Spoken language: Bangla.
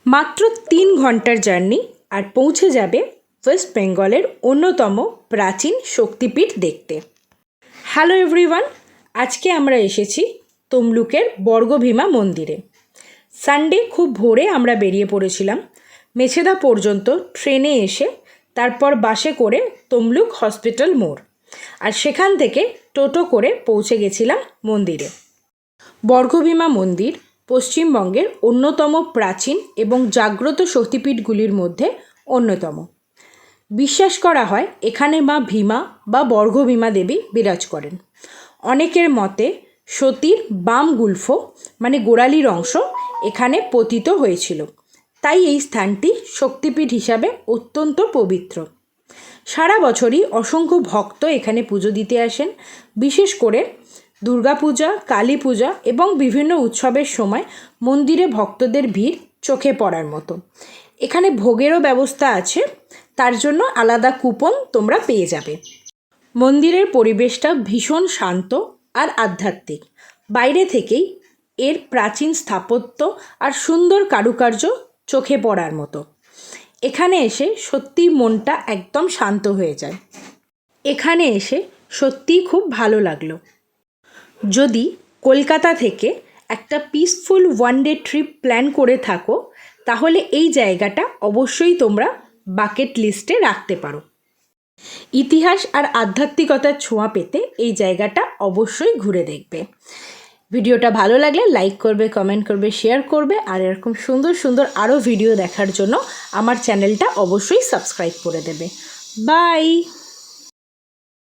মাত্র 3 ঘন্টার জার্নি আর পৌঁছে যাবে ওয়েস্ট বেঙ্গলের অন্যতম প্রাচীন শক্তিপীঠ দেখতে। হ্যালো এভরিওয়ান, আজকে আমরা এসেছি তমলুকের বর্গভীমা মন্দিরে। সানডে খুব ভোরে আমরা বেরিয়ে পড়েছিলাম। মেছেদা পর্যন্ত ট্রেনে এসে তারপর বাসে করে তমলুক হসপিটাল মোড়, আর সেখান থেকে টোটো করে পৌঁছে গেছিলাম মন্দিরে। বর্গভীমা মন্দির পশ্চিমবঙ্গের অন্যতম প্রাচীন এবং জাগ্রত শক্তিপীঠগুলির মধ্যে অন্যতম। বিশ্বাস করা হয় এখানে মা ভীমা বা বর্গভীমা দেবী বিরাজ করেন। অনেকের মতে সতীর বাম গুল্ফ মানে গোড়ালির অংশ এখানে পতিত হয়েছিল, তাই এই স্থানটি শক্তিপীঠ হিসাবে অত্যন্ত পবিত্র। সারা বছরই অসংখ্য ভক্ত এখানে পুজো দিতে আসেন। বিশেষ করে দুর্গাপূজা, কালী পূজা এবং বিভিন্ন উৎসবের সময় মন্দিরে ভক্তদের ভিড় চোখে পড়ার মতো। এখানে ভোগেরও ব্যবস্থা আছে, তার জন্য আলাদা কুপন তোমরা পেয়ে যাবে। মন্দিরের পরিবেশটা ভীষণ শান্ত আর আধ্যাত্মিক। বাইরে থেকেই এর প্রাচীন স্থাপত্য আর সুন্দর কারুকার্য চোখে পড়ার মতো। এখানে এসে সত্যিই মনটা একদম শান্ত হয়ে যায়। এখানে এসে সত্যিই খুব ভালো লাগলো। যদি কলকাতা থেকে একটা peaceful one day trip plan করে থাকো, তাহলে এই জায়গাটা অবশ্যই তোমরা বাকেট লিস্টে রাখতে পারো। ইতিহাস আর আধ্যাত্মিকতার ছোঁয়া পেতে এই জায়গাটা অবশ্যই ঘুরে দেখবে। ভিডিওটা ভালো লাগলে লাইক করবে, কমেন্ট করবে, শেয়ার করবে, আর এরকম সুন্দর সুন্দর আরও ভিডিও দেখার জন্য আমার চ্যানেলটা অবশ্যই সাবস্ক্রাইব করে দেবে। বাই।